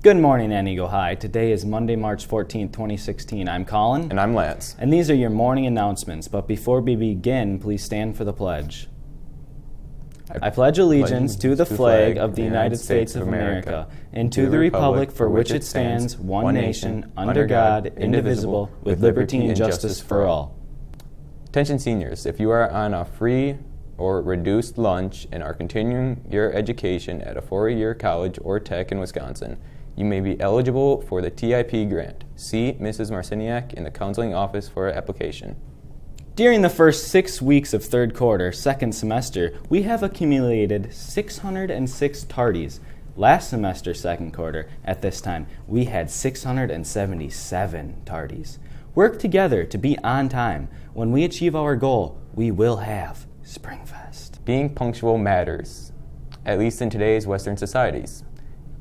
Good morning, Anigo High. Today is Monday, March 14th, 2016. I'm Colin. And I'm Lance. And these are your morning announcements. But before we begin, please stand for the pledge. I pledge allegiance to the flag of the United States of America and to the republic for which it stands, one nation, under God, indivisible, with liberty and justice for all. Attention seniors, if you are on a free or reduced lunch and are continuing your education at a four-year college or tech in Wisconsin, you may be eligible for the TIP grant. See Mrs. Marciniak in the counseling office for application. During the first 6 weeks of third quarter, second semester, we have accumulated 606 tardies. Last semester, second quarter, at this time, we had 677 tardies. Work together to be on time. When we achieve our goal, we will have Springfest. Being punctual matters, at least in today's Western societies.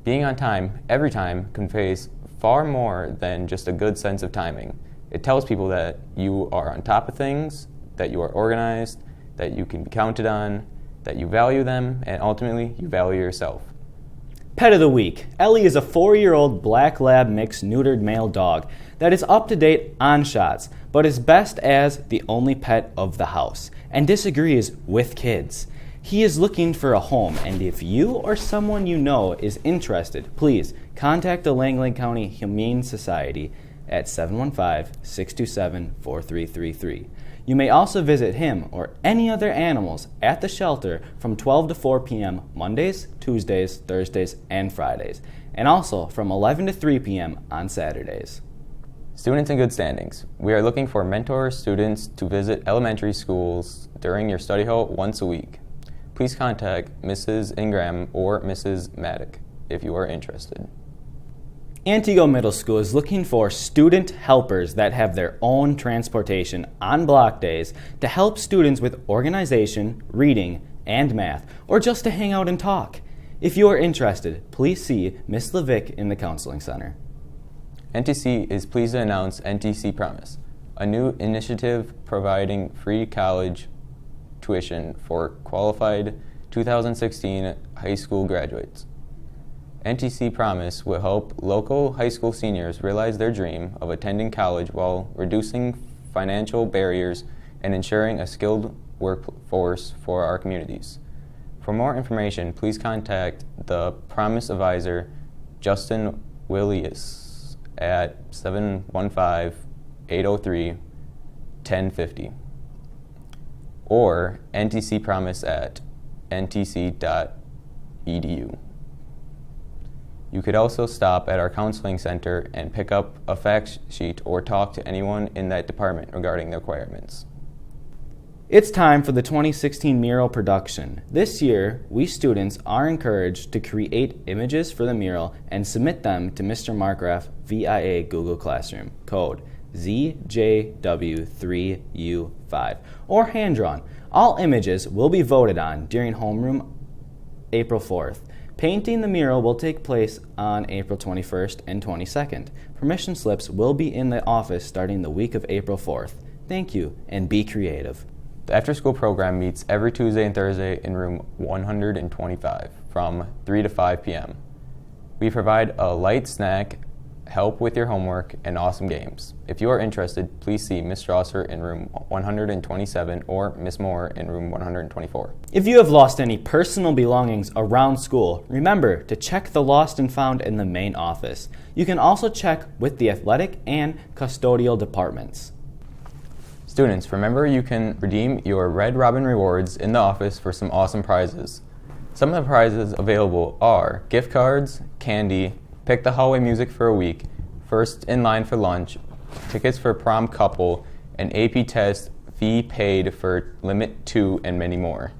Being on time, every time, conveys far more than just a good sense of timing. It tells people that you are on top of things, that you are organized, that you can be counted on, that you value them, and ultimately, you value yourself. Pet of the Week. Ellie is a 4-year-old black lab mixed neutered male dog that is up to date on shots, but is best as the only pet of the house, and disagrees with kids. He is looking for a home, and if you or someone you know is interested, please contact the Langley County Humane Society at 715-627-4333. You may also visit him or any other animals at the shelter from 12 to 4 p.m. Mondays, Tuesdays, Thursdays, and Fridays, and also from 11 to 3 p.m. on Saturdays. Students in good standings. We are looking for mentor students to visit elementary schools during your study hall once a week. Please contact Mrs. Ingram or Mrs. Maddock if you are interested. Antigo Middle School is looking for student helpers that have their own transportation on block days to help students with organization, reading, and math, or just to hang out and talk. If you are interested, please see Ms. Levick in the Counseling Center. NTC is pleased to announce NTC Promise, a new initiative providing free college tuition for qualified 2016 high school graduates. NTC Promise will help local high school seniors realize their dream of attending college while reducing financial barriers and ensuring a skilled workforce for our communities. For more information, please contact the Promise Advisor, Justin Willius, at 715-803-1050 or NTC Promise at ntc.edu. You could also stop at our counseling center and pick up a fact sheet or talk to anyone in that department regarding the requirements. It's time for the 2016 mural production. This year, we students are encouraged to create images for the mural and submit them to Mr. Markgraf via Google Classroom, code ZJW3U5, or hand-drawn. All images will be voted on during homeroom April 4th. Painting the mural will take place on April 21st and 22nd. Permission slips will be in the office starting the week of April 4th. Thank you, and be creative. The after-school program meets every Tuesday and Thursday in room 125 from 3 to 5 p.m. We provide a light snack, help with your homework, and awesome games. If you are interested, please see Ms. Strasser in room 127 or Ms. Moore in room 124. If you have lost any personal belongings around school, remember to check the lost and found in the main office. You can also check with the athletic and custodial departments. Students, remember you can redeem your Red Robin rewards in the office for some awesome prizes. Some of the prizes available are gift cards, candy, pick the hallway music for a week, first in line for lunch, tickets for prom couple, an AP test, fee paid for limit 2, and many more.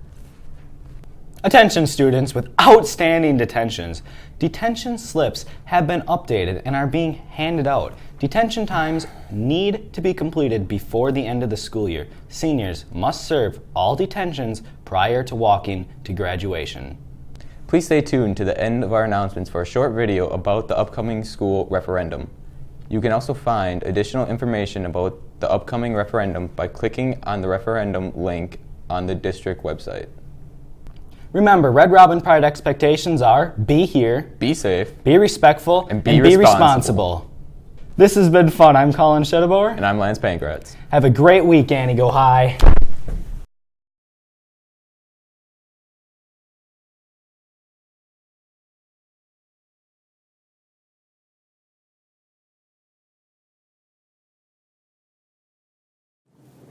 Attention students with outstanding detentions. Detention slips have been updated and are being handed out. Detention times need to be completed before the end of the school year. Seniors must serve all detentions prior to walking to graduation. Please stay tuned to the end of our announcements for a short video about the upcoming school referendum. You can also find additional information about the upcoming referendum by clicking on the referendum link on the district website. Remember, Red Robin Pride expectations are be here, Be safe, be respectful, and be responsible. This has been fun. I'm Colin Schedebauer. And I'm Lance Pankratz. Have a great week, Annie. Go high.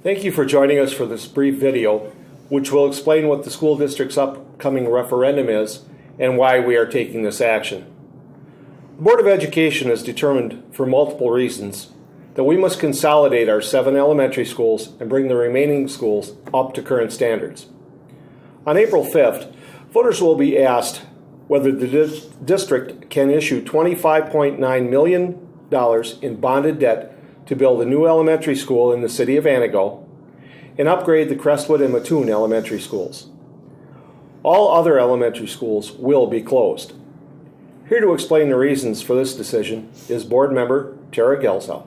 Thank you for joining us for this brief video, which will explain what the school district's upcoming referendum is and why we are taking this action. The Board of Education has determined, for multiple reasons, that we must consolidate our 7 elementary schools and bring the remaining schools up to current standards. On April 5th, voters will be asked whether the district can issue $25.9 million in bonded debt to build a new elementary school in the city of Antigo and upgrade the Crestwood and Mattoon elementary schools. All other elementary schools will be closed. Here to explain the reasons for this decision is board member Tara Gelsow.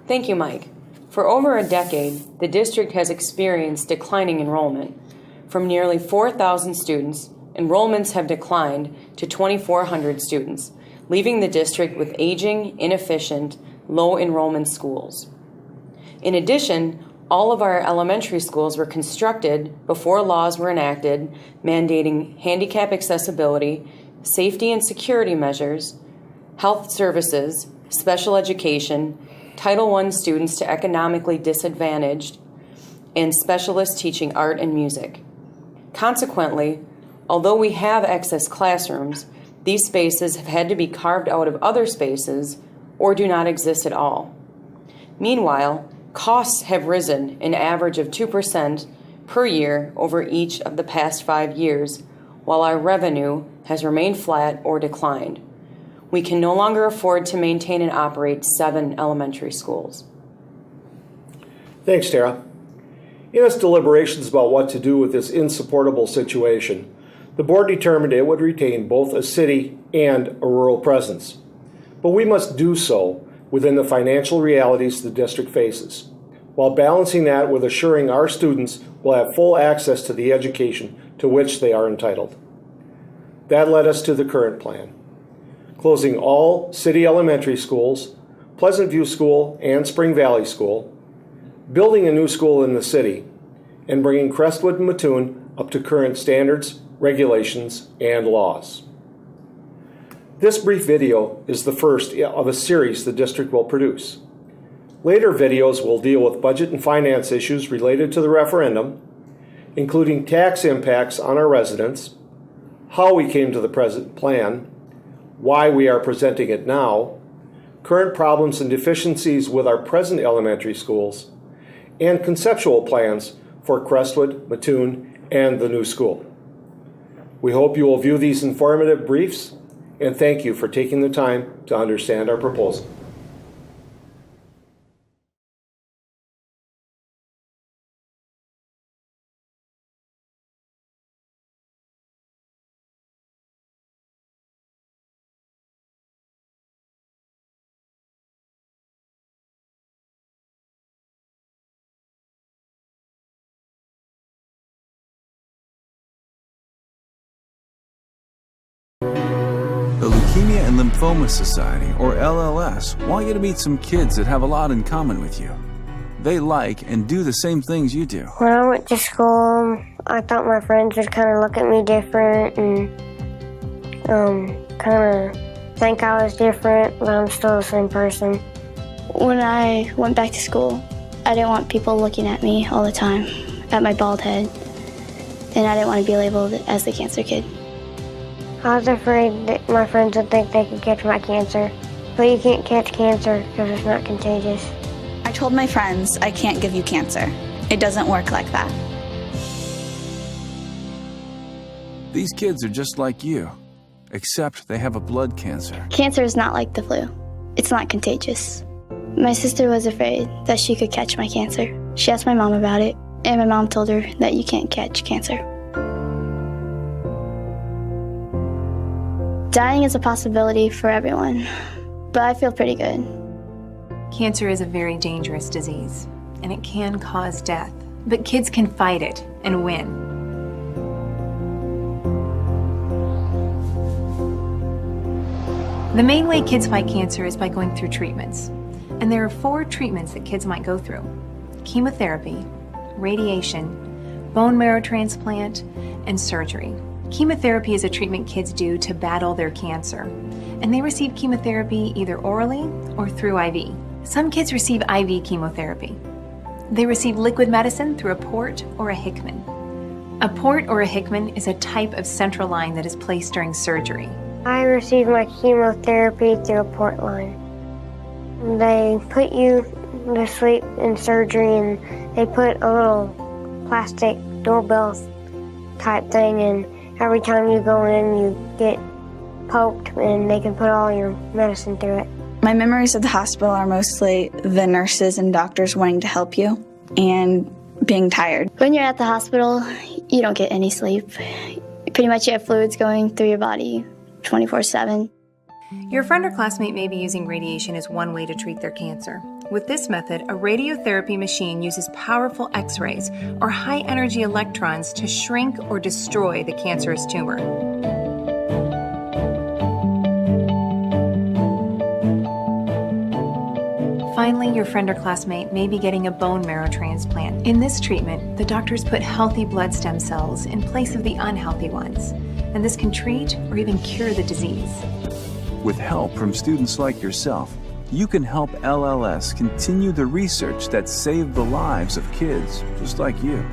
Thank you, Mike. For over a decade, the district has experienced declining enrollment. From nearly 4,000 students, enrollments have declined to 2,400 students, leaving the district with aging, inefficient, low enrollment schools. In addition, all of our elementary schools were constructed before laws were enacted mandating handicap accessibility, safety and security measures, health services, special education, Title I students to economically disadvantaged, and specialists teaching art and music. Consequently, although we have excess classrooms, these spaces have had to be carved out of other spaces or do not exist at all. Meanwhile, costs have risen an average of 2% per year over each of the past 5 years, while our revenue has remained flat or declined. We can no longer afford to maintain and operate 7 elementary schools. Thanks, Tara. In its deliberations about what to do with this insupportable situation, the board determined it would retain both a city and a rural presence. But we must do so within the financial realities the district faces, while balancing that with assuring our students will have full access to the education to which they are entitled. That led us to the current plan: closing all city elementary schools, Pleasant View School and Spring Valley School, building a new school in the city, and bringing Crestwood and Mattoon up to current standards, regulations, and laws. This brief video is the first of a series the district will produce. Later videos will deal with budget and finance issues related to the referendum, including tax impacts on our residents, how we came to the present plan, why we are presenting it now, current problems and deficiencies with our present elementary schools, and conceptual plans for Crestwood, Mattoon, and the new school. We hope you will view these informative briefs, and thank you for taking the time to understand our proposal. The Leukemia and Lymphoma Society, or LLS, want you to meet some kids that have a lot in common with you. They like and do the same things you do. When I went to school, I thought my friends would kind of look at me different and kind of think I was different, but I'm still the same person. When I went back to school, I didn't want people looking at me all the time, at my bald head, and I didn't want to be labeled as the cancer kid. I was afraid that my friends would think they could catch my cancer, but you can't catch cancer because it's not contagious. I told my friends I can't give you cancer. It doesn't work like that. These kids are just like you, except they have a blood cancer. Cancer is not like the flu. It's not contagious. My sister was afraid that she could catch my cancer. She asked my mom about it, and my mom told her that you can't catch cancer. Dying is a possibility for everyone, but I feel pretty good. Cancer is a very dangerous disease, and it can cause death, but kids can fight it and win. The main way kids fight cancer is by going through treatments. And there are 4 treatments that kids might go through: chemotherapy, radiation, bone marrow transplant, and surgery. Chemotherapy is a treatment kids do to battle their cancer, and they receive chemotherapy either orally or through IV. Some kids receive IV chemotherapy. They receive liquid medicine through a port or a Hickman. A port or a Hickman is a type of central line that is placed during surgery. I received my chemotherapy through a port line. They put you to sleep in surgery and they put a little plastic doorbell type thing, and every time you go in you get poked and they can put all your medicine through it. My memories of the hospital are mostly the nurses and doctors wanting to help you and being tired. When you're at the hospital, you don't get any sleep. Pretty much you have fluids going through your body 24/7. Your friend or classmate may be using radiation as one way to treat their cancer. With this method, a radiotherapy machine uses powerful X-rays or high-energy electrons to shrink or destroy the cancerous tumor. Finally, your friend or classmate may be getting a bone marrow transplant. In this treatment, the doctors put healthy blood stem cells in place of the unhealthy ones, and this can treat or even cure the disease. With help from students like yourself, you can help LLS continue the research that saved the lives of kids just like you.